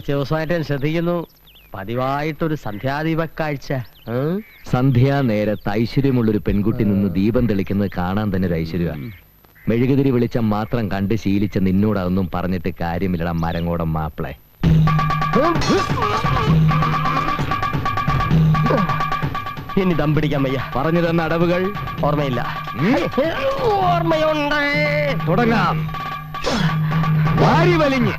കുറച്ച് ദിവസമായിട്ട് ഞാൻ ശ്രദ്ധിക്കുന്നു, പതിവായിട്ടൊരു സന്ധ്യാദീപക്കാഴ്ച. സന്ധ്യാ നേരത്ത് ഐശ്വര്യമുള്ളൊരു പെൺകുട്ടി നിന്ന് ദീപം തെളിക്കുന്നത് കാണാൻ തന്നെ ഒരു ഐശ്വര്യ. മെഴുകുതിരി വെളിച്ചം മാത്രം കണ്ട് ശീലിച്ച നിന്നോടൊന്നും പറഞ്ഞിട്ട് കാര്യമില്ലടാ മരങ്ങോടം മാപ്പിളെ. ഇനി ദം പിടിക്കാൻ വയ്യ. പറഞ്ഞു തന്ന അടവുകൾ ഓർമ്മയില്ല. ഓർമ്മയുണ്ട്. തുടങ്ങാം. വാരി വലിഞ്ഞ്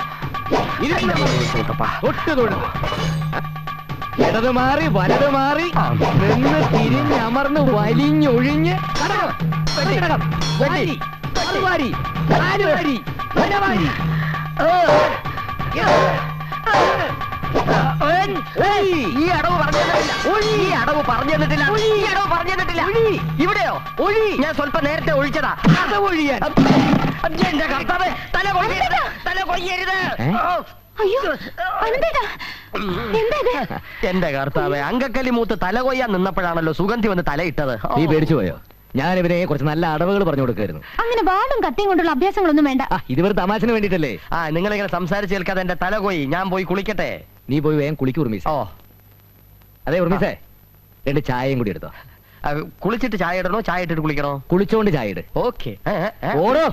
ഇടത് മാറി വലത് മാറി നിന്ന് തിരിഞ്ഞമർന്ന് വലിഞ്ഞൊഴിഞ്ഞ് ഈ അടവ് പറഞ്ഞു തന്നിട്ടില്ല. ഇവിടെയോ ഒഴി? ഞാൻ സ്വല്പം നേരത്തെ ഒഴിച്ചതാ. അത് ഒഴിയാൻ എന്റെ കർത്താവേ, തല കൊയ്യരുത്. എന്റെ കർത്താവേ, അങ്കക്കലി മൂത്ത് തല കൊയ്യാൻ നിന്നപ്പോഴാണല്ലോ സുഗന്ധി വന്ന് തലയിട്ടത്. നീ പേടിച്ചു പോയോ? ഞാൻ ഇവനെ കുറച്ച് നല്ല അടവുകൾ പറഞ്ഞു കൊടുക്കായിരുന്നു. അങ്ങനെ വാളും കത്തിയും കൊണ്ടുള്ള അഭ്യാസങ്ങളൊന്നും വേണ്ട. ഇതുവരെ തമാശന് വേണ്ടിട്ടല്ലേ? നിങ്ങളിങ്ങനെ സംസാരിച്ച് കേൾക്കാതെ എന്റെ തല കൊയ്യി. ഞാൻ പോയി കുളിക്കട്ടെ. നീ പോയി വേഗം കുളിക്കൂ ഉർമീസ്. ഓ അതെ ഉർമീസേ, 2 ചായയും കൂടി എടുത്തോ. കുളിച്ചിട്ട് ചായ ഇടണോ, ചായ ഇട്ടിട്ട് കുളിക്കണോ? കുളിച്ചോണ്ട് ചായ ഇട്. ഓക്കെ. ഓടോ.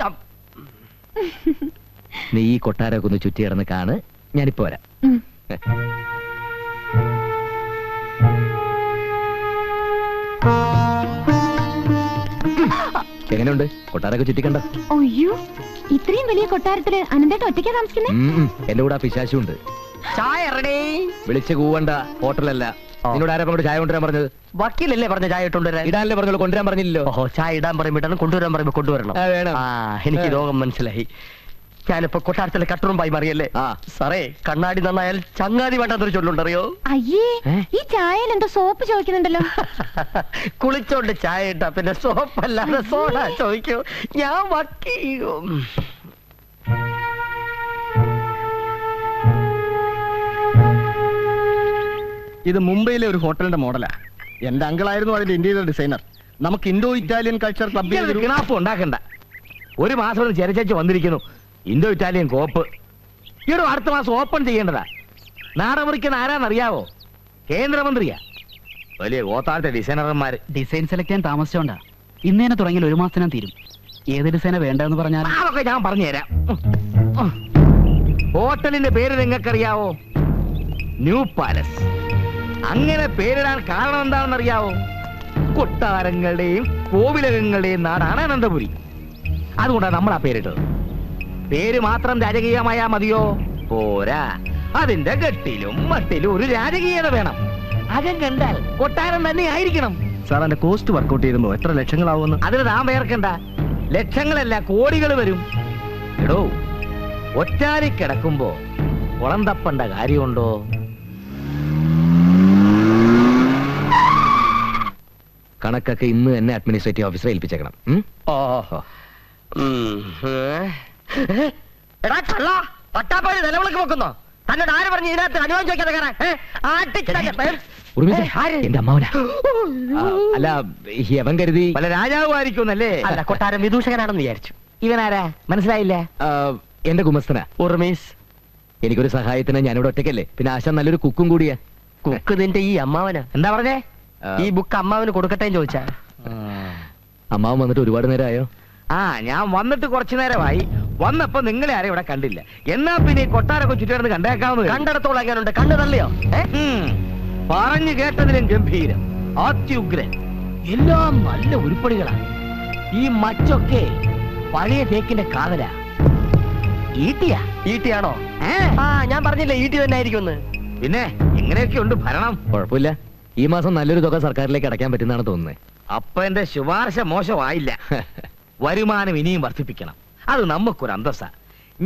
നീ ഈ കൊട്ടാരൊക്കെ ഒന്ന് ചുറ്റി കിടന്ന് കാണ്, ഞാനിപ്പോ വരാം. എങ്ങനെയുണ്ട് കൊട്ടാരൊക്കെ ചുറ്റിക്കണ്ട? അയ്യോ, ഇത്രയും വലിയ കൊട്ടാരത്തില് അനന്തേട്ട ഒറ്റയ്ക്കാ താമസിക്കുന്നേ? എന്റെ കൂടെ പിശാശുണ്ട്. ചായ റെഡി. വിളിച്ച് കൂവണ്ട, ഹോട്ടലല്ല. നിന്നോട് ആരാ കൊണ്ട് ചായ കൊണ്ടുവരാൻ പറഞ്ഞത്? വക്കീലല്ലേ പറഞ്ഞ ചായ ഇട്ടുകൊണ്ടുവരാൻ? ഇടാനല്ലേ പറഞ്ഞോളൂ, കൊണ്ടുവരാൻ പറഞ്ഞില്ലല്ലോ. ഓഹോ, ചായ ഇടാൻ പറയുമ്പോൾ കൊണ്ടുവരാൻ പറയുമ്പോ കൊണ്ടുവരണം. എനിക്ക് രോഗം മനസ്സിലായി. ഞാനിപ്പോ കൊട്ടാരത്തിലെ കട്ടുറുമ്പായി മാറിയല്ലേ? സാറേ, കണ്ണാടി നന്നായാൽ ചങ്ങാതി വേണ്ടാത്തൊരു ചൊല്ലുണ്ടറിയോ? അയ്യേ, ഈ ചായയിൽ എന്തോ സോപ്പ് ചോദിക്കുന്നുണ്ടല്ലോ. കുളിച്ചോണ്ട് ചായ ഇട്ടാ പിന്നെ സോപ്പല്ലാതെ സോഡ ചോദിക്കൂ. ഞാൻ വക്കീലോ. ഇത് മുംബൈയിലെ ഒരു ഹോട്ടലിന്റെ മോഡലാ. എന്റെ അങ്കിളായിരുന്നു അതിന്റെ ഇന്റീരിയർ ഡിസൈനർ. നമുക്ക് ഇൻഡോ ഇറ്റാലിയൻ കൾച്ചർ ക്ലബിൽ ഉണ്ടാക്കണ്ട. ഒരു മാസം ചെരച്ചു വന്നിരിക്കുന്നു. ഇൻഡോ ഇറ്റാലിയൻ കോപ്പ് ഈടോ അടുത്ത മാസം ഓപ്പൺ ചെയ്യേണ്ടതാ. നാടമുറിക്കുന്ന ആരാന്നറിയാവോ? കേന്ദ്രമന്ത്രിയാ. വലിയ ഗോത്താഴത്തെ ഡിസൈനർമാര്. ഡിസൈൻ സെലക്ട് ചെയ്യാൻ താമസിച്ചോണ്ടാ. ഇന്നേനെ തുടങ്ങിയ 1 മാസത്തിനാ തീരും. ഏത് ഡിസൈന വേണ്ടെന്ന് പറഞ്ഞാൽ അതൊക്കെ ഞാൻ പറഞ്ഞുതരാം. ഹോട്ടലിന്റെ പേര് നിങ്ങൾക്കറിയാവോ? New palace. അങ്ങനെ പേരിടാൻ കാരണം എന്താണെന്നറിയാവോ? കൊട്ടാരങ്ങളുടെയും കോവിലകങ്ങളുടെയും നാടാണ് അനന്തപുരി. അതുകൊണ്ടാണ് നമ്മൾ ആ പേരിട്ടത്. പേര് മാത്രം രാജകീയമായാ മതിയോ? പോരാ, അതിന്റെ ഗട്ടിലും മട്ടിലും ഒരു രാജകീയത വേണം. അകം കണ്ടാൽ കൊട്ടാരം തന്നെ ആയിരിക്കണം. സാർ, എന്റെ കോസ്റ്റ് വർക്ക്ഔട്ട് ചെയ്യുമ്പോ എത്ര ലക്ഷങ്ങളാവുമെന്ന്? അതിന് താൻ വേർക്കണ്ട. ലക്ഷങ്ങളല്ല, കോടികൾ വരും. എടോ, ഒറ്റാരി കിടക്കുമ്പോ കുളം തപ്പണ്ട കാര്യമുണ്ടോ? കണക്കൊക്കെ ഇന്ന് തന്നെ അഡ്മിനിസ്ട്രേറ്റീവ് ഓഫീസറെ ഏൽപ്പിച്ചേക്കണം. പട്ടാപ്പാടി നിലവിളക്ക് വെക്കുന്നോ? തന്നോട് ആര് പറഞ്ഞു ഇതിനകത്ത് അനുഭവം ചോദിക്കാതെ എന്റെ അമ്മാവനാ. അല്ല, യവൻ കരുതി പല രാജാവുമായിരിക്കുന്നല്ലേ? അല്ല, കൊട്ടാരം വിദൂഷകനാണെന്ന് വിചാരിച്ചു. ഇവനാരാ മനസ്സിലായില്ല? എന്റെ ഗുമസ്തനാ ഉർമീസ്. എനിക്കൊരു സഹായത്തിന് ഞാനിവിടെ ഒറ്റയ്ക്കല്ലേ, പിന്നെ ആശാൻ നല്ലൊരു കുക്കും കൂടിയാ. കുക്ക് നിന്റെ ഈ അമ്മാവനാ? എന്താ പറഞ്ഞേ? ഈ ബുക്ക് അമ്മാവന് കൊടുക്കട്ടെ ചോദിച്ചാ? അമ്മാവൻ വന്നിട്ട് ഒരുപാട് നേരമായോ? ഞാൻ വന്നിട്ട് കുറച്ചു നേരമായി. വന്നപ്പോ നിങ്ങളെ ആരും ഇവിടെ കണ്ടില്ല. എന്നാ പിന്നെ ഈ കൊട്ടാരൊക്കെ ചുറ്റിടന്ന് കണ്ടേക്കാവുന്നത്. കണ്ടിടത്തോളം എങ്ങനെയുണ്ട്? കണ്ണു തള്ളിയോ? പറഞ്ഞു കേട്ടതിലും ഗംഭീരം, അത്യുഗ്രൻ. എല്ലാം നല്ല ഉരുപ്പടികളാണ്. ഈ മച്ചൊക്കെ പഴയ തേക്കിന്റെ കാതലാ. ഈട്ടിയാ? ഈട്ടിയാണോ? ഞാൻ പറഞ്ഞില്ലേ ഈട്ടി തന്നെ ആയിരിക്കും. പിന്നെ എങ്ങനെയൊക്കെ ഉണ്ട് ഭരണം? കുഴപ്പമില്ല. ഈ മാസം നല്ലൊരു തുക സർക്കാരിലേക്ക് അടയ്ക്കാൻ പറ്റുന്നതാണ് തോന്നുന്നത്. അപ്പൊ എന്റെ ശുപാർശ മോശമായില്ല. വരുമാനം ഇനിയും വർദ്ധിപ്പിക്കണം. അത് നമുക്കൊരു അന്തസ്സ.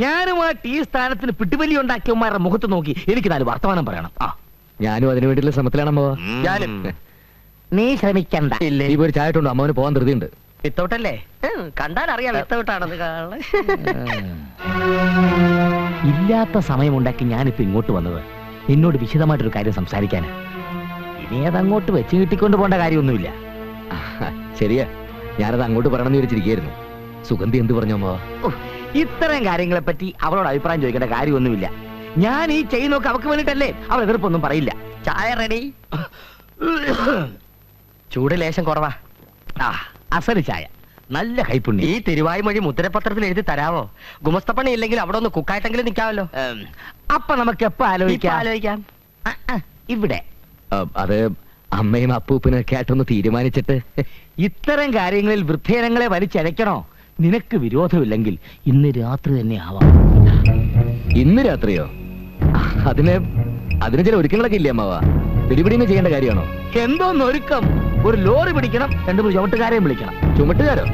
ഞാനുമായിട്ട് ഈ സ്ഥാനത്തിന് പിടിവലി ഉണ്ടാക്കിയവന്മാരുടെ മുഖത്ത് നോക്കി എനിക്ക് 4 വർത്തമാനം പറയണം. ഞാനും അതിനു വേണ്ടിയുള്ള ശ്രമത്തിലാണമ്മോ. നീ ശ്രമിക്കണ്ട. നീ പോയി ചായ ഇട്ടുണ്ടോ? അമ്മാവന് പോകാൻ ധൃതിയുണ്ട്. വിത്തൗട്ടല്ലേ? കണ്ടാൽ അറിയാം വിത്തൗട്ടാണെന്ന്. ഇല്ലാത്ത സമയമുണ്ടാക്കി ഞാനിപ്പോ ഇങ്ങോട്ട് വന്നത് നിന്നോട് വിശദമായിട്ടൊരു കാര്യം സംസാരിക്കാനാ. ഇനി അതങ്ങോട്ട് വെച്ച് കിട്ടിക്കൊണ്ട് പോകേണ്ട കാര്യമൊന്നുമില്ല. ശരിയാ, ഞാനത് അങ്ങോട്ട് പറയണമെന്ന് വിചാരിച്ചിരിക്കുകയായിരുന്നു. സുഗന്ധി എന്ത് പറഞ്ഞോ? ഇത്തരം കാര്യങ്ങളെ പറ്റി അവളോട് അഭിപ്രായം ചോദിക്കേണ്ട കാര്യമൊന്നുമില്ല. ഞാൻ ഈ ചെയ്യുന്നൊക്കെ അവക്ക് വേണ്ടിട്ടല്ലേ. അവൾ എതിർപ്പൊന്നും പറയില്ല. ചായ റെഡി. ചൂട് ലേശം കുറവാ. ആ അസല് ചായ, നല്ല കൈപ്പുണ്യം. ഈ തിരുവായ്മൊഴി മുദ്രപത്രത്തിൽ എഴുതി തരാവോ? ഗുമസ്തപ്പണി ഇല്ലെങ്കിൽ അവിടെ ഒന്ന് കുക്കായിട്ടെങ്കിലും നിൽക്കാമല്ലോ. അപ്പൊ നമുക്ക് എപ്പോ ഇപ്പൊ ആലോചിക്കാം. ഇവിടെ അത് അമ്മയും അപ്പൂപ്പനൊക്കെ ആയിട്ടൊന്ന് തീരുമാനിച്ചിട്ട് ഇത്തരം കാര്യങ്ങളിൽ വൃദ്ധേനങ്ങളെ വലിച്ചഴക്കണോ? നിനക്ക് വിരോധമില്ലെങ്കിൽ ഇന്ന് രാത്രി തന്നെ ആവാം. ഇന്ന് രാത്രിയോ? അതിന് ചില ഒരുക്കങ്ങളൊക്കെ ഇല്ലേ അമ്മാവ? പിടിപിടിന്ന് ചെയ്യേണ്ട കാര്യമാണോ? എന്തോന്നൊരുക്കം? ഒരു ലോറി പിടിക്കണം, 2 ചുമട്ടുകാരെയും വിളിക്കണം. ചുമട്ടുകാരോ?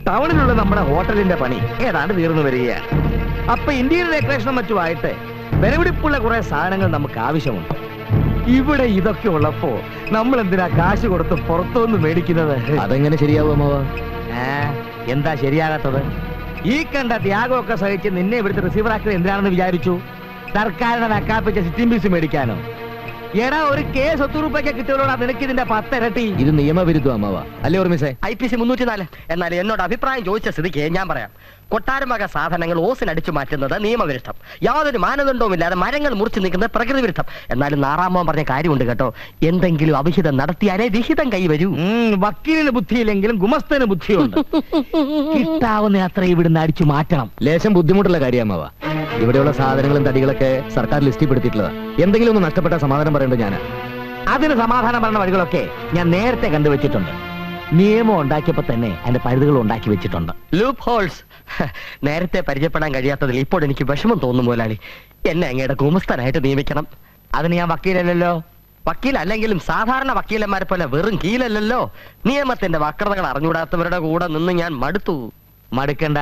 ടൗണിലുള്ള നമ്മുടെ ഹോട്ടലിന്റെ പണി ഏതാണ്ട് തീർന്നു വരികയാണ്. അപ്പൊ ഇന്ത്യൻ ഡെക്കറേഷനും മറ്റുമായിട്ട് വിലപിടിപ്പുള്ള കുറെ സാധനങ്ങൾ നമുക്ക് ആവശ്യമുണ്ട്. ഇവിടെ ഇതൊക്കെ ഉള്ളപ്പോ നമ്മൾ എന്തിനാ കാശ് കൊടുത്ത് പുറത്തുനിന്ന് മേടിക്കുന്നത്? അതെങ്ങനെ ശരിയാവും അമ്മാവ? എന്താ ശരിയാകാത്തത്? ഈ കണ്ട ത്യാഗമൊക്കെ സഹിച്ച് നിന്നെ ഇവിടുത്തെ റിസീവർ ആക്കുന്നത് എന്തിനാണെന്ന് വിചാരിച്ചു? സർക്കാരിനെ നക്കാപ്പിച്ച സിറ്റിംഗ് ഫീസ് മേടിക്കാനോ? എടാ, ഒരു കേസ് 100 രൂപയ്ക്ക് കിട്ടിയോടാ നിനക്ക് ഇതിന്റെ 10 ഇരട്ടി. ഇത് നിയമവിരുദ്ധം അമ്മാവ, അല്ലേ ഓർമ്മിസേ? IPC 304. എന്നാൽ എന്നോട് അഭിപ്രായം ചോദിച്ച സ്ഥിതിക്ക് ഞാൻ പറയാം. കൊട്ടാരം വക സാധനങ്ങൾ ഓസിനടിച്ചു മാറ്റുന്നത് നിയമവിരുദ്ധം. യാതൊരു മാനദണ്ഡവുമില്ലാതെ മരങ്ങൾ മുറിച്ചു നിൽക്കുന്നത് പ്രകൃതി വിരുദ്ധം. എന്നാലും നാറാമോൻ പറഞ്ഞ കാര്യമുണ്ട് കേട്ടോ. എന്തെങ്കിലും അവിഹിതം നടത്തിയാലേ വിഹിതം കൈവരൂ. വക്കീലിന് ബുദ്ധിയില്ലെങ്കിലും ഗുമസ്തന് ബുദ്ധിയുണ്ട്. കിട്ടാവുന്ന അത്ര ഇവിടുന്ന് അടിച്ചു മാറ്റണം. ലേശം ബുദ്ധിമുട്ടുള്ള കാര്യം അമ്മാവ. ഇവിടെയുള്ള സാധനങ്ങളും തടികളൊക്കെ സർക്കാർ ലിസ്റ്റിൽ പെടുത്തിയിട്ടുള്ളതാ. എന്തെങ്കിലും ഒന്ന് നഷ്ടപ്പെട്ട സമാധാനം പറയേണ്ടത് ഞാനാ. അതിന് സമാധാനം പറഞ്ഞ വഴികളൊക്കെ ഞാൻ നേരത്തെ കണ്ടുവച്ചിട്ടുണ്ട്. നിയമം ഉണ്ടാക്കിയപ്പോ തന്നെ അതിന്റെ പരിധികൾ ഉണ്ടാക്കി വെച്ചിട്ടുണ്ട്. Loopholes. നേരത്തെ പരിചയപ്പെടാൻ കഴിയാത്തതിൽ ഇപ്പോൾ എനിക്ക് വിഷമം തോന്നും മുതലാളി. എന്നെ അങ്ങയുടെ ഗുമസ്തനായിട്ട് നിയമിക്കണം. അതിന് ഞാൻ വക്കീലല്ലോ. വക്കീലല്ലെങ്കിലും സാധാരണ വക്കീലന്മാരെ പോലെ വെറും കീലല്ലോ. നിയമത്തിന്റെ വക്രതകൾ അറിഞ്ഞുകൂടാത്തവരുടെ കൂടെ നിന്ന് ഞാൻ മടുത്തു. മടുക്കണ്ട.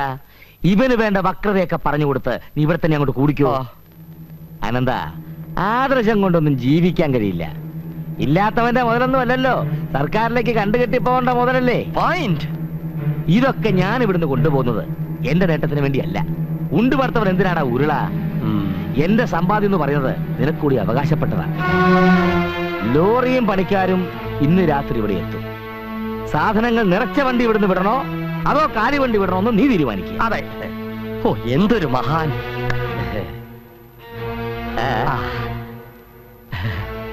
ഇവന് വേണ്ട വക്രതയൊക്കെ പറഞ്ഞു കൊടുത്ത് നീ ഇവിടെ തന്നെ അങ്ങോട്ട് കൂടിക്കോ. അനന്ത, ആദർശം കൊണ്ടൊന്നും ജീവിക്കാൻ കഴിയില്ല. ഇല്ലാത്തവന്റെ മുതലൊന്നും അല്ലല്ലോ, സർക്കാരിലേക്ക് കണ്ടുകെട്ടിപ്പോണ്ട മുതലല്ലേ. പോയിന്റ്. ഇതൊക്കെ ഞാൻ ഇവിടുന്ന് കൊണ്ടുപോകുന്നത് എന്റെ നേട്ടത്തിന് വേണ്ടിയല്ല. ഉണ്ടുപടുത്തവൻ എന്തിനാണ് ഉരുള? എന്റെ സമ്പാദ്യം എന്ന് പറയുന്നത് നിനക്കൂടി അവകാശപ്പെട്ടതാണ്. ലോറിയും പണിക്കാരും ഇന്ന് രാത്രി ഇവിടെ എത്തും. സാധനങ്ങൾ നിറച്ച വണ്ടി ഇവിടുന്ന് വിടണോ അതോ കാലിവണ്ടി വിടണോന്ന് നീ തീരുമാനിക്കുക. അതെ. ഓ, എന്തൊരു മഹാൻ.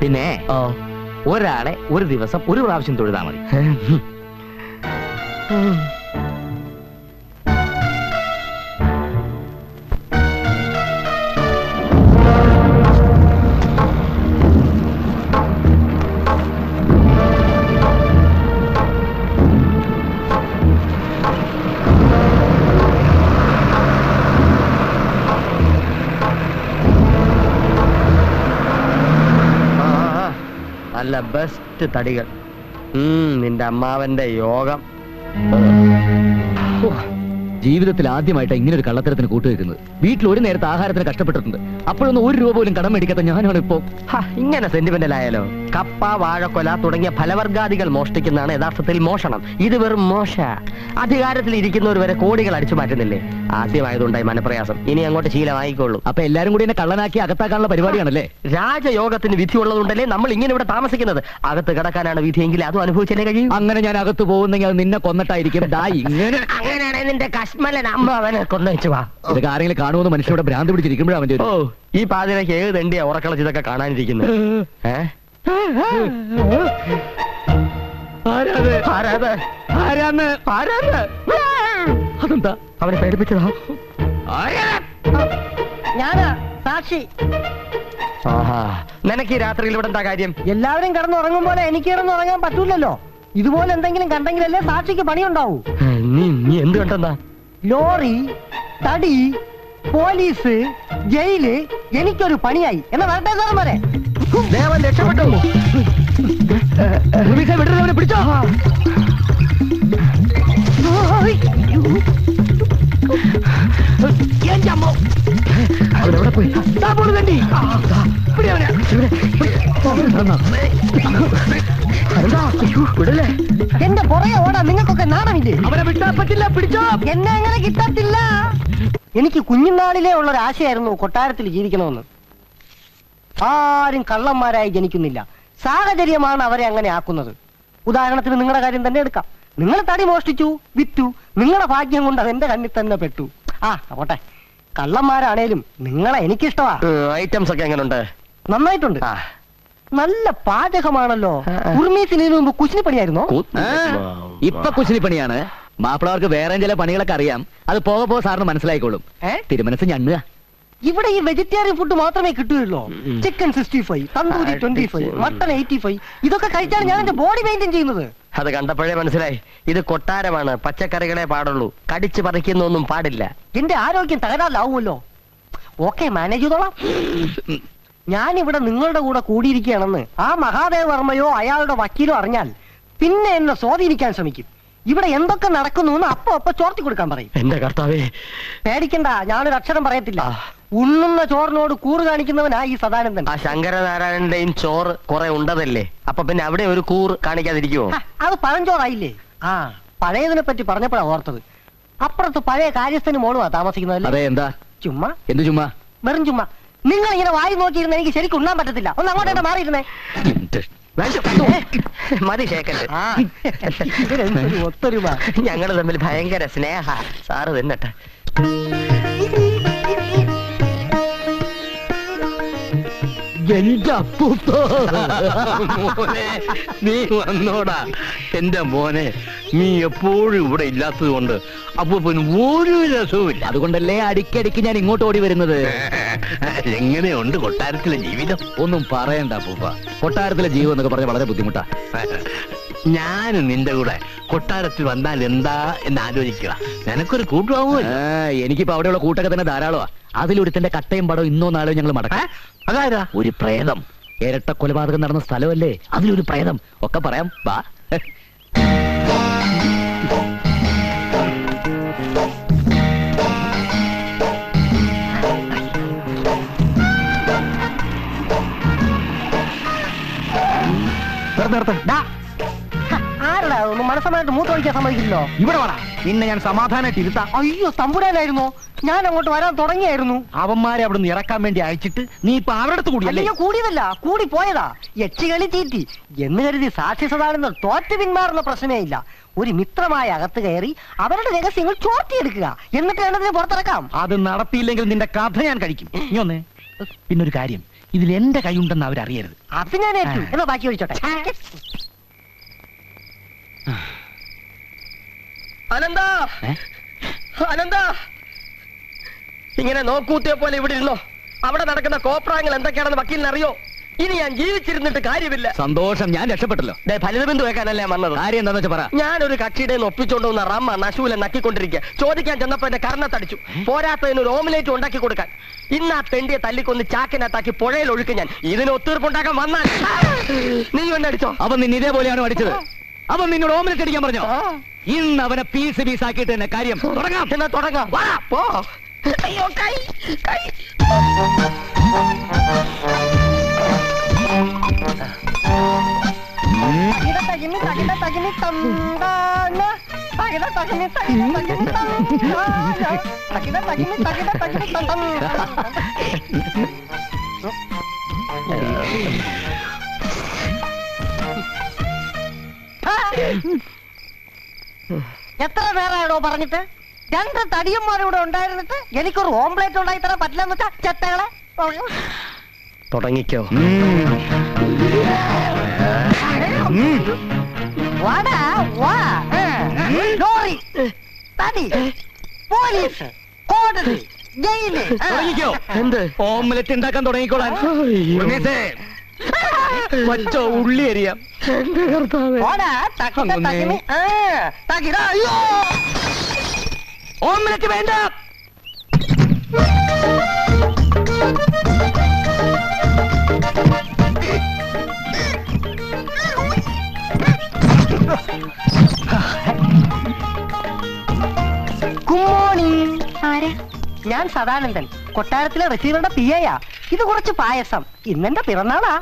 പിന്നെ ഒരാളെ ഒരു ദിവസം ഒരു പ്രാവശ്യം തൊഴുതാ മതി. നല്ല ബെസ്റ്റ് തടികൾ. നിന്റെ അമ്മാവന്റെ യോഗം. ജീവിതത്തിൽ ആദ്യമായിട്ട് ഇങ്ങനെ ഒരു കള്ളത്തരത്തിന് കൂട്ടുവെക്കുന്നത്. വീട്ടിൽ ഒരു നേരത്തെ ആഹാരത്തിന് കഷ്ടപ്പെട്ടിട്ടുണ്ട്. അപ്പോഴൊന്നും 1 രൂപ പോലും കടം മേടിക്കാത്ത ഞാനാണ് ഇപ്പോ. ഇങ്ങനെ സെന്റിമെന്റൽ ആയാലോ? കപ്പ, വാഴക്കൊല തുടങ്ങിയ ഫലവർഗാദികൾ മോഷ്ടിക്കുന്നതാണ് യഥാർത്ഥത്തിൽ മോഷണം. ഇത് വെറും മോശ. അധികാരത്തിൽ ഇരിക്കുന്നവർ വരെ കോടികൾ അടിച്ചു മാറ്റുന്നില്ലേ? ആദ്യമായതുണ്ടായി മനപ്രയാസം. ഇനി അങ്ങോട്ട് ശീലമായിക്കോളൂ. അപ്പൊ എല്ലാരും കൂടി എന്നെ കള്ളനാക്കി അകത്താക്കാനുള്ള പരിപാടിയാണല്ലേ? രാജയോഗത്തിന് വിധി ഉള്ളതുകൊണ്ടല്ലേ നമ്മൾ ഇങ്ങനെ ഇവിടെ താമസിക്കുന്നത്. അകത്ത് കിടക്കാനാണ് വിധിയെങ്കിൽ അതും അനുഭവിച്ചല്ലേ കഴിയും. അങ്ങനെ ഞാൻ അകത്ത് പോകുന്നെങ്കിൽ അത് നിന്നെ കൊന്നിട്ടായിരിക്കും. അങ്ങനെയാണെങ്കിൽ നിന്റെ കശ്മലൻ അമ്മ അവനെ കൊണ്ടുവച്ചു വാ. ഇതൊക്കെ ആരെങ്കിലും കാണുമെന്ന് മനുഷ്യരുടെ ഭ്രാന്ത് പിടിച്ചിരിക്കുമ്പോഴാണ് അവന്റെ ഈ പാതിരക്ക് ഏത് തെണ്ടിയാ ഉറക്കളച്ച് ഇതൊക്കെ കാണാനിരിക്കുന്നത്? അതെന്താ? അവനെ പേടിപ്പിച്ചതാ. ഞാനാ സാക്ഷി. നിനക്ക് ഈ രാത്രിയിൽ ഇവിടെ എന്താ കാര്യം? എല്ലാവരും കിടന്നുറങ്ങും പോലെ എനിക്ക് കിടന്നുറങ്ങാൻ പറ്റൂലല്ലോ. ഇതുപോലെ എന്തെങ്കിലും കണ്ടെങ്കിലല്ലേ സാക്ഷിക്ക് പണിയുണ്ടാവൂ. നീ എന്ത് കണ്ടെന്താ? ലോറി, തടി, പോലീസ്, ജയില്, എനിക്കൊരു പണിയായി എന്ന് വരട്ടെ സാറന്മാരെ. ദേവൻ രക്ഷപ്പെട്ടു. പിടിച്ചോ. അവനെവിടെ പോയി? വിടല്ലേ? എന്റെ പുറകെ ഓടാ നിങ്ങൾക്കൊക്കെ നാണമില്ലേ? അവനെ വിട്ടാ പറ്റില്ല. പിടിച്ചോ. എന്നെ അങ്ങനെ കിട്ടത്തില്ല. എനിക്ക് കുഞ്ഞുനാളിലേ ഉള്ളൊരു ആശയായിരുന്നു കൊട്ടാരത്തിൽ ജീവിക്കണമെന്ന്. ആരും കള്ളന്മാരായി ജനിക്കുന്നില്ല. സാഹചര്യമാണ് അവരെ അങ്ങനെ ആക്കുന്നത്. ഉദാഹരണത്തിന് നിങ്ങളുടെ കാര്യം തന്നെ എടുക്കാം. നിങ്ങൾ തടി മോഷ്ടിച്ചു, വിറ്റു. നിങ്ങളുടെ ഭാഗ്യം കൊണ്ട് അതെന്റെ കണ്ണിൽ തന്നെ പെട്ടു. പോട്ടെ. കള്ളന്മാരാണേലും നിങ്ങളെ എനിക്കിഷ്ടമാ. ഐറ്റംസ് ഒക്കെ എങ്ങനെയുണ്ട്? നന്നായിട്ടുണ്ട്. ആ. നല്ല പാചകമാണല്ലോ. ഉർമീസിന് ഇതിനു മുമ്പ് കുശിനി പണിയായിരുന്നോ? ഇപ്പൊ കുശിനിപ്പണിയാണ്. മാപ്പിളവർക്ക് വേറെ ചില പണികളൊക്കെ അറിയാം. അത് പോകെ പോകെ സാറിന് മനസ്സിലായിക്കോളും. തിരുമനസ് ഞണ്ണുക. ഇവിടെ ഈ വെജിറ്റേറിയൻ ഫുഡ് മാത്രമേ കിട്ടുകയുള്ളൂ. Chicken 65, tandoori 25, mutton 85. ഇതൊക്കെ കഴിച്ചാണ് ഞാൻ എന്റെ ബോഡി മെയിൻറ്റെയിൻ ചെയ്യുന്നത്. അത് കണ്ടപ്പോഴേ മനസ്സിലായി, ഇത് കൊട്ടാരമാണ്. പച്ചക്കറികളെ പാടുള്ളൂ, കടിച്ചു പറിക്കുന്നൊന്നും പാടില്ല. എന്റെ ആരോഗ്യം തകരാറിലാവുമല്ലോ. ഓക്കെ, മാനേജ് ചെയ്തോളാം. ഞാനിവിടെ നിങ്ങളുടെ കൂടെ കൂടിയിരിക്കുകയാണെന്ന് ആ മഹാദേവ വർമ്മയോ അയാളുടെ വക്കീലോ അറിഞ്ഞാൽ പിന്നെ എന്നെ സ്വാധീനിക്കാൻ ശ്രമിക്കും. ഇവിടെ എന്തൊക്കെ നടക്കുന്നു എന്ന് അപ്പൊ ചോർത്തി കൊടുക്കാൻ പറയും. എന്റെ കർത്താവേ, പേടിക്കണ്ട, ഞാനൊരു അക്ഷരം പറയത്തില്ല. ഉണ്ണുന്ന ചോറിനോട് കൂറ് കാണിക്കുന്നവനാ ഈ സദാനന്ദൻ. ആ ശങ്കരനാരായണന്റെയും ചോറ് കുറെ ഉണ്ടതല്ലേ, അപ്പൊ പിന്നെ അവിടെ ഒരു കൂറ് കാണിക്കാതിരിക്കുമോ? അത് പഴഞ്ചോറായില്ലേ? ആ, പഴയതിനെ പറ്റി പറഞ്ഞപ്പോഴാ ഓർത്തത്. അപ്പുറത്ത് പഴയ കാര്യസ്ഥന് മോളുവാ താമസിക്കുന്നതല്ലേ? അതെ, എന്താ ചുമ്മാ? എന്ത് ചുമ്മാ? വെറും ചുമ്മാ. നിങ്ങൾ ഇങ്ങനെ വായി നോക്കിയിരുന്ന എനിക്ക് ശരിക്കും ഉണ്ണാൻ പറ്റത്തില്ല. ഒന്ന് അങ്ങോട്ടേ മാറിയിരുന്നേ. മതി ശേഖരൻ. ഇതിനെന്തൊരു ഒത്തൊരുമ. ഞങ്ങള് തമ്മിൽ ഭയങ്കര സ്നേഹ. സാറ് തിന്നട്ടെ. എന്റെ അപ്പൂപ്പ, മോനെ, നീ വന്നോടാ. എന്റെ മോനെ, നീ എപ്പോഴും ഇവിടെ ഇല്ലാത്തത് കൊണ്ട് അപ്പൂപ്പന് ഒരു രസവുമില്ല. അതുകൊണ്ടല്ലേ അടിക്കടിക്ക് ഞാൻ ഇങ്ങോട്ട് ഓടി വരുന്നത്. എങ്ങനെയുണ്ട് കൊട്ടാരത്തിലെ ജീവിതം? ഒന്നും പറയണ്ട അപ്പൂപ്പ, കൊട്ടാരത്തിലെ ജീവിതം എന്നൊക്കെ പറഞ്ഞ വളരെ ബുദ്ധിമുട്ടാ. ഞാനും നിന്റെ കൂടെ കൊട്ടാരത്തിൽ വന്നാൽ എന്താ എന്ന് ആലോചിക്കുക. നിനക്കൊരു കൂട്ടുവാങ്ങുമോ? എനിക്കിപ്പോ അവിടെയുള്ള കൂട്ടൊക്കെ തന്നെ ധാരാളമാ. അതിലൊരുത്തന്റെ കട്ടയും പടവും ഇന്നോ നാളോ ഞങ്ങൾ മടക്കാം. അതായതാ? ഒരു പ്രേതം. ഇരട്ട കൊലപാതകം നടന്ന സ്ഥലമല്ലേ, അതിലൊരു പ്രേതം. ഒക്കെ പറയാം, വാ. ആരടാ ഒന്ന് മനസ്സമായിട്ട് മൂത്തൊഴിക്കാൻ സമ്മതിക്കില്ലോ? ഇവിടെ വേണം പിന്നെ ഞാൻ സമാധാനമായിട്ട് ഇരുത്താം. അയ്യോ, തമ്പുരാനായിരുന്നോ? ഞാൻ അങ്ങോട്ട് വരാൻ തുടങ്ങിയായിരുന്നു. അവന്മാരെ അവിടെ നിന്ന് ഇറക്കാൻ വേണ്ടി അയച്ചിട്ട് നീ ഇപ്പൊ അവരുടെ അടുത്ത് കൂടിയല്ലേ? അയ്യോ, കൂടിയതല്ല, കൂടി പോയതാ. യക്ഷികളി തീറ്റി എന്ന് കരുതി സാക്ഷി സദാനന്ദൻ തോറ്റു പിന്മാറുന്ന പ്രശ്നമേ ഇല്ല. ഒരു മിത്രമായ അകത്ത് കയറി അവരുടെ രഹസ്യങ്ങൾ ചോർത്തിയെടുക്കുക, എന്നിട്ട് വേണ്ടതിനെ പുറത്തിറക്കാം. അത് നടത്തിയില്ലെങ്കിൽ നിന്റെ കഥ ഞാൻ കഴിക്കും. നീ ഒന്നേ. പിന്നൊരു കാര്യം, ഇതിൽ എന്റെ കൈയുണ്ടെന്ന് അവരറിയരുത്. അത് ഞാൻ ഏറ്റു. എന്നാ ബാക്കി ഒഴിച്ചോട്ടെ. അനന്താ, അനന്താ, ഇങ്ങനെ നോക്കൂത്തിയെ പോലെ ഇവിടെ ഇരുന്നോ? അവിടെ നടക്കുന്ന കോപ്രായങ്ങൾ എന്തൊക്കെയാണെന്ന് വക്കീലിന് അറിയോ? ഇനി ഞാൻ ജീവിച്ചിരുന്നിട്ട് കാര്യമില്ല. സന്തോഷം, ഞാൻ രക്ഷപ്പെട്ടല്ലോ. ഫലിതബിന്ദു വെക്കാനല്ലേ ഞാൻ വന്നത്. കാര്യം എന്താന്ന് വെച്ചാ പറ. ഞാനൊരു കക്ഷിയുടെ ഒപ്പിച്ചോണ്ട് വന്ന റമ്മ നശൂലെ നക്കിക്കൊണ്ടിരിക്കുക. ചോദിക്കാൻ ചെന്നപ്പോ എന്റെ കർണത്തടിച്ചു. പോരാത്തതിന് ഒരു ഓംലേറ്റ് ഉണ്ടാക്കി കൊടുക്കാൻ. ഇന്ന് ആ തെണ്ടിയെ തല്ലിക്കൊന്ന് ചാക്കിനകത്താക്കി പുഴയിൽ ഒഴുക്ക് ഞാൻ. ഇതിന് ഒത്തീർപ്പുണ്ടാക്കാൻ വന്നാൽ നീ എണ്ണടിച്ചോ? അവൻ നിന്നെ ഇതേപോലെയാണ് അടിച്ചത്. അവൻ നിന്നോട് ഓംലെറ്റ് അടിക്കാൻ പറഞ്ഞോ? ഇന്ന് അവനെ പീസ് ആക്കിയിട്ട് തന്നെ കാര്യം തുടങ്ങാം. എന്നാ തുടങ്ങാം. വാ, പോ. അയ്യോ, കൈ കൈ. എത്ര നേരമാണോ പറഞ്ഞിട്ട്? 2 തടിയന്മാരിവിടെ ഉണ്ടായിരുന്നിട്ട് എനിക്കൊരു ഓംപ്ലേറ്റ് ഉണ്ടായി തരാൻ പറ്റില്ലെന്ന് വെച്ചാ ചെത്തകളെ. തുടങ്ങിക്കോ. വാടാ, വാ. ലോറി, തടി, പോലീസ്, കോടതി, ജയില്. തുടങ്ങിക്കോ. എന്ത്? ഓംലെറ്റ് ഉണ്ടാക്കാൻ തുടങ്ങിക്കോളാൻ. പച്ച ഉള്ളി അരിയാം. വാടാ, തകിട, തകിനി. തകിട. അയ്യോ, ഓംലെറ്റ് വേണ്ട. ആരാ? ഞാൻ സദാനന്ദൻ, കൊട്ടാരത്തിലെ റിസീവറുടെ പിയയാ. ഇത് കുറച്ച് പായസം. ഇന്നെന്റെ പിറന്നാളാ.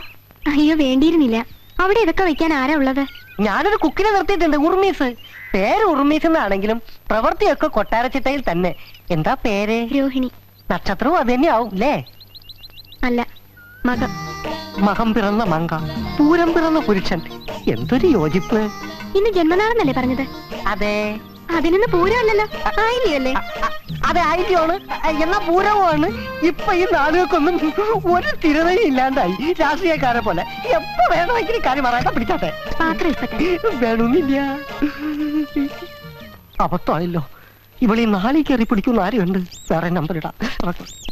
അയ്യോ, വേണ്ടിയിരുന്നില്ല. അവിടെ ഇതൊക്കെ വെക്കാൻ ആരാ ഉള്ളത്? ഞാനൊരു കുക്കിനെ നിർത്തിയിട്ടുണ്ട്, ഉർമീസ്. പേര് ഉർമീസ് എന്നാണെങ്കിലും പ്രവൃത്തിയൊക്കെ കൊട്ടാരച്ചിട്ടയിൽ തന്നെ. എന്താ പേര്? രോഹിണി. നക്ഷത്രവും അത് തന്നെയാവും അല്ലേ? അല്ല, മകം. മകം പിറന്ന മങ്ക, പൂരം പിറന്ന പുരുഷൻ. എന്തൊരു യോജിപ്പ്. ഇന്ന് ജന്മനാളെന്നല്ലേ പറഞ്ഞത്? അതെ. അതിനൊന്ന് പൂരമല്ലല്ലോ, ആയില്ലേ? അത് ഐഡിയാണ്, എന്നാ പൂരവുമാണ്. ഇപ്പൊ ഈ നാടുകൾക്കൊന്നും ഒരു സ്ഥിരതയും ഇല്ലാണ്ടായി. രാഷ്ട്രീയക്കാരെ പോലെ എപ്പോ വേണമെങ്കിലും കാര്യം പറയാതെ പിടിച്ചാട്ടെ. പാത്രം ഇപ്പത്തെ വേണമെന്നില്ല. അബദ്ധമായല്ലോ. ഇവളീ നാളി കയറി പിടിക്കുന്ന ആരുണ്ട്? വേറെ നമ്പർ ഇടാം.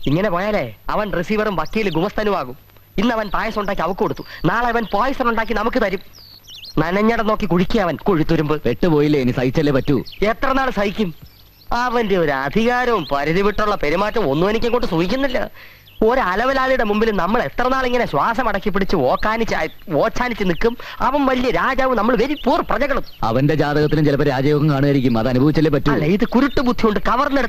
ഇങ്ങനെ പോയാലേ അവൻ റിസീവറും വക്കീല് ഗുമസ്തനുമാകും. ഇന്ന് അവൻ പായസം ഉണ്ടാക്കി അവക്ക് കൊടുത്തു, നാളെ അവൻ പോയസൺ ഉണ്ടാക്കി നമുക്ക് തരും. നനഞ്ഞടം നോക്കി കുഴിക്കുക അവൻ കൊഴുത്തുരുമ്പ്. പെട്ടുപോയില്ലേ, ഇനി സഹിച്ചല്ലേ പറ്റൂ. എത്ര നാൾ സഹിക്കും? അവന്റെ ഒരു അധികാരവും പരിധി വിട്ടുള്ള പെരുമാറ്റം ഒന്നും എനിക്കങ്ങോട്ട് സൂഹിക്കുന്നില്ല. ഒരലവലാളിയുടെ മുമ്പിൽ നമ്മൾ എത്ര നാൾ ഇങ്ങനെ ശ്വാസം അടക്കി പിടിച്ച് ഓച്ചാനിച്ച് നിൽക്കും? അവൻ വലിയ രാജാവും, നമ്മൾ വെരി പൂർ പ്രജകളും. അവന്റെ ജാതകത്തിലും ചിലപ്പോൾ രാജയോഗം കാണുമായിരിക്കും, അത് അനുഭവിച്ചല്ലേ പറ്റൂ. അല്ല, ഇത് കുരുട്ട് ബുദ്ധി കൊണ്ട് കവർന്നെടുത്ത